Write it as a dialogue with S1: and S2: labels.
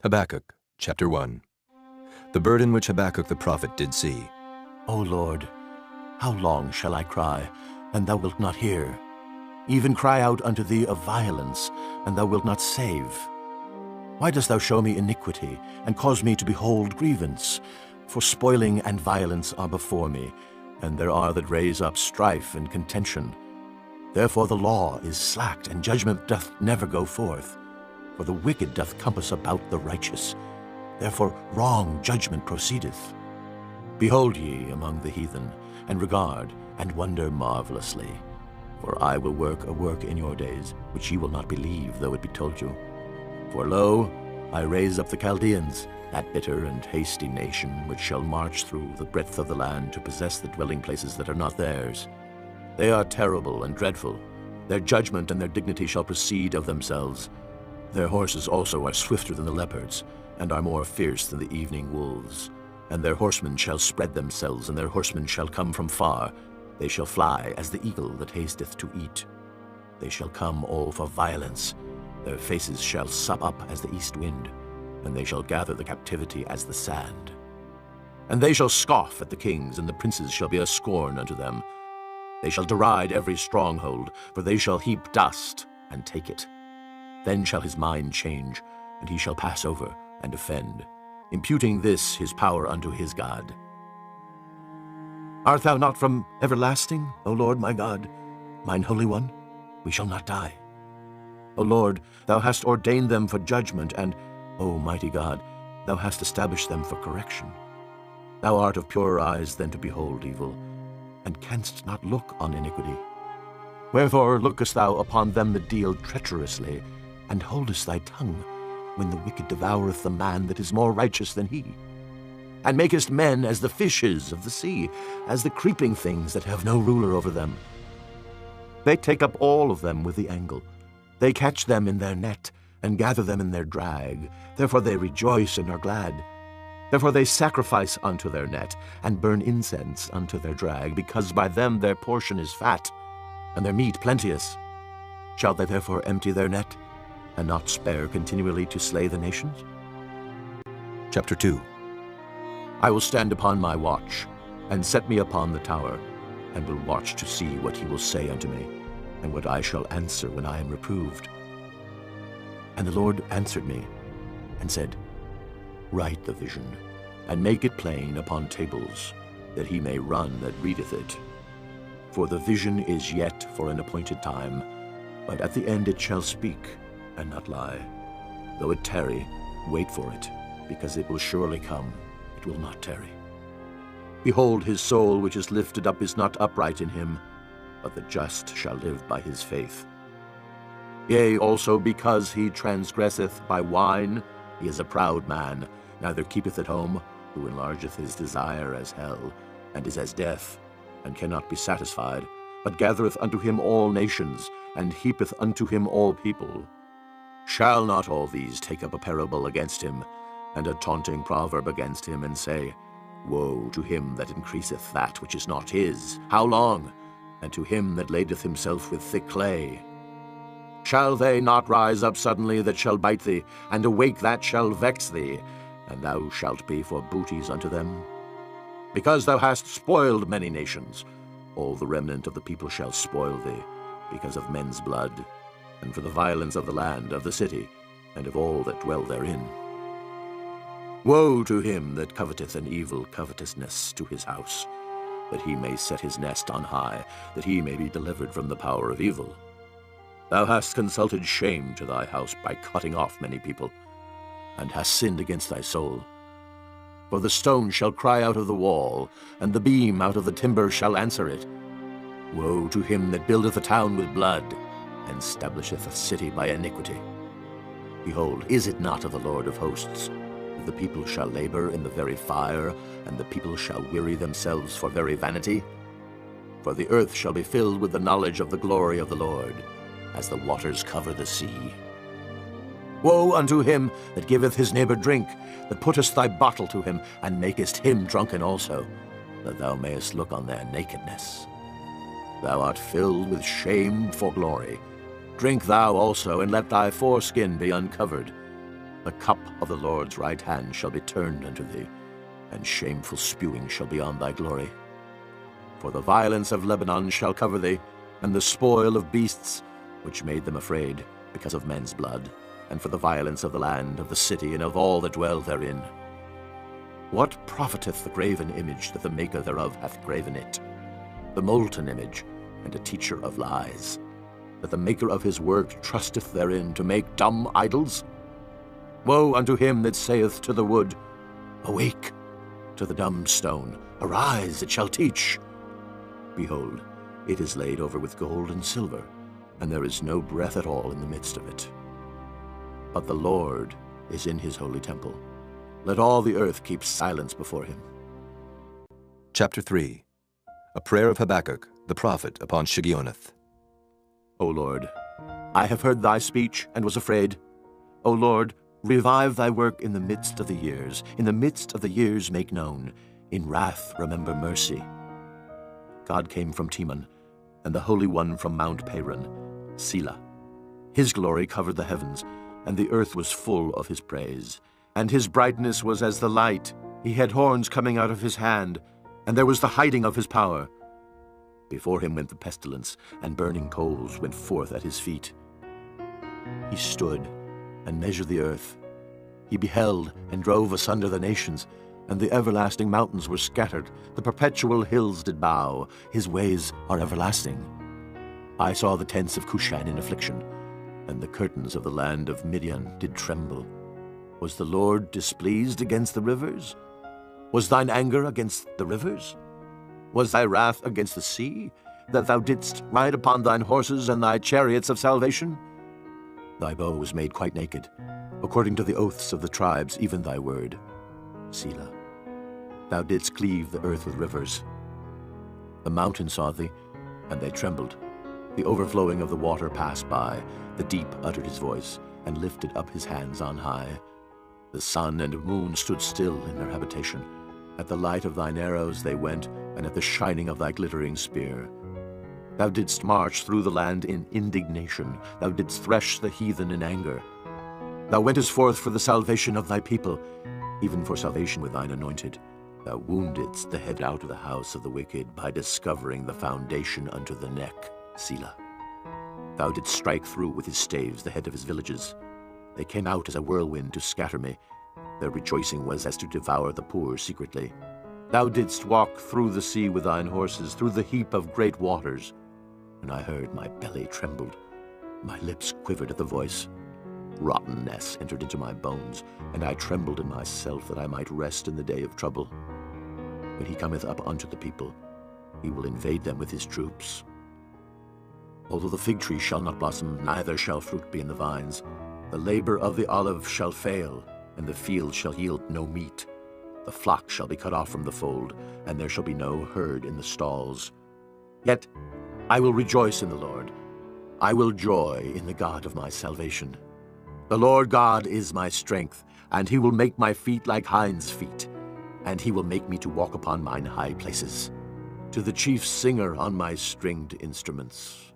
S1: Habakkuk, chapter 1. The burden which Habakkuk the prophet did see.
S2: O Lord, how long shall I cry, and thou wilt not hear? Even cry out unto thee of violence, and thou wilt not save. Why dost thou show me iniquity, and cause me to behold grievance? For spoiling and violence are before me, and there are that raise up strife and contention. Therefore the law is slacked, and judgment doth never go forth. For the wicked doth compass about the righteous. Therefore wrong judgment proceedeth. Behold ye among the heathen, and regard, and wonder marvelously. For I will work a work in your days, which ye will not believe, though it be told you. For lo, I raise up the Chaldeans, that bitter and hasty nation, which shall march through the breadth of the land to possess the dwelling places that are not theirs. They are terrible and dreadful. Their judgment and their dignity shall proceed of themselves. Their horses also are swifter than the leopards, and are more fierce than the evening wolves. And their horsemen shall spread themselves, and their horsemen shall come from far. They shall fly as the eagle that hasteth to eat. They shall come all for violence. Their faces shall sup up as the east wind, and they shall gather the captivity as the sand. And they shall scoff at the kings, and the princes shall be a scorn unto them. They shall deride every stronghold, for they shall heap dust and take it. Then shall his mind change, and he shall pass over and offend, imputing this his power unto his God. Art thou not from everlasting, O Lord my God, mine Holy One? We shall not die. O Lord, thou hast ordained them for judgment, and, O mighty God, thou hast established them for correction. Thou art of purer eyes than to behold evil, and canst not look on iniquity. Wherefore lookest thou upon them that deal treacherously, and holdest thy tongue, when the wicked devoureth the man that is more righteous than he? And makest men as the fishes of the sea, as the creeping things that have no ruler over them. They take up all of them with the angle. They catch them in their net, and gather them in their drag. Therefore they rejoice and are glad. Therefore they sacrifice unto their net, and burn incense unto their drag, because by them their portion is fat, and their meat plenteous. Shall they therefore empty their net, and not spare continually to slay the nations?
S1: Chapter 2.
S2: I will stand upon my watch, and set me upon the tower, and will watch to see what he will say unto me, and what I shall answer when I am reproved. And the Lord answered me, and said, Write the vision, and make it plain upon tables, that he may run that readeth it. For the vision is yet for an appointed time, but at the end it shall speak, and not lie. Though it tarry, wait for it, because it will surely come, it will not tarry. Behold, his soul which is lifted up is not upright in him, but the just shall live by his faith. Yea, also because he transgresseth by wine, he is a proud man, neither keepeth at home, who enlargeth his desire as hell, and is as death, and cannot be satisfied, but gathereth unto him all nations, and heapeth unto him all people. Shall not all these take up a parable against him, and a taunting proverb against him, and say, Woe to him that increaseth that which is not his! How long? And to him that ladeth himself with thick clay. Shall they not rise up suddenly that shall bite thee, and awake that shall vex thee, and thou shalt be for booties unto them? Because thou hast spoiled many nations, all the remnant of the people shall spoil thee, because of men's blood, and for the violence of the land, of the city, and of all that dwell therein. Woe to him that coveteth an evil covetousness to his house, that he may set his nest on high, that he may be delivered from the power of evil. Thou hast consulted shame to thy house by cutting off many people, and hast sinned against thy soul. For the stone shall cry out of the wall, and the beam out of the timber shall answer it. Woe to him that buildeth a town with blood, and establisheth a city by iniquity. Behold, is it not of the Lord of hosts? The people shall labor in the very fire, and the people shall weary themselves for very vanity. For the earth shall be filled with the knowledge of the glory of the Lord, as the waters cover the sea. Woe unto him that giveth his neighbor drink, that puttest thy bottle to him, and makest him drunken also, that thou mayest look on their nakedness. Thou art filled with shame for glory. Drink thou also, and let thy foreskin be uncovered. The cup of the Lord's right hand shall be turned unto thee, and shameful spewing shall be on thy glory. For the violence of Lebanon shall cover thee, and the spoil of beasts, which made them afraid, because of men's blood, and for the violence of the land, of the city, and of all that dwell therein. What profiteth the graven image that the maker thereof hath graven it? The molten image, and a teacher of lies, that the maker of his work trusteth therein to make dumb idols? Woe unto him that saith to the wood, Awake! To the dumb stone, Arise, it shall teach. Behold, it is laid over with gold and silver, and there is no breath at all in the midst of it. But the Lord is in his holy temple. Let all the earth keep silence before him.
S1: Chapter 3. A prayer of Habakkuk, the prophet, upon Shigionoth.
S2: O Lord, I have heard thy speech and was afraid. O Lord, revive thy work in the midst of the years. In the midst of the years make known. In wrath remember mercy. God came from Teman, and the Holy One from Mount Paran, Selah. His glory covered the heavens, and the earth was full of his praise. And his brightness was as the light. He had horns coming out of his hand, and there was the hiding of his power. Before him went the pestilence, and burning coals went forth at his feet. He stood and measured the earth. He beheld and drove asunder the nations, and the everlasting mountains were scattered. The perpetual hills did bow. His ways are everlasting. I saw the tents of Cushan in affliction, and the curtains of the land of Midian did tremble. Was the Lord displeased against the rivers? Was thine anger against the rivers? Was thy wrath against the sea, that thou didst ride upon thine horses and thy chariots of salvation? Thy bow was made quite naked, according to the oaths of the tribes, even thy word. Selah. Thou didst cleave the earth with rivers. The mountains saw thee, and they trembled. The overflowing of the water passed by. The deep uttered his voice, and lifted up his hands on high. The sun and moon stood still in their habitation. At the light of thine arrows they went, and at the shining of thy glittering spear. Thou didst march through the land in indignation. Thou didst thresh the heathen in anger. Thou wentest forth for the salvation of thy people, even for salvation with thine anointed. Thou woundedst the head out of the house of the wicked by discovering the foundation unto the neck. Selah. Thou didst strike through with his staves the head of his villages. They came out as a whirlwind to scatter me. Their rejoicing was as to devour the poor secretly. Thou didst walk through the sea with thine horses, through the heap of great waters. And I heard my belly trembled. My lips quivered at the voice. Rottenness entered into my bones, and I trembled in myself that I might rest in the day of trouble. When he cometh up unto the people, he will invade them with his troops. Although the fig tree shall not blossom, neither shall fruit be in the vines, the labor of the olive shall fail, and the field shall yield no meat. The flock shall be cut off from the fold, and there shall be no herd in the stalls. Yet I will rejoice in the Lord. I will joy in the God of my salvation. The Lord God is my strength, and he will make my feet like hinds' feet, and he will make me to walk upon mine high places, to the chief singer on my stringed instruments.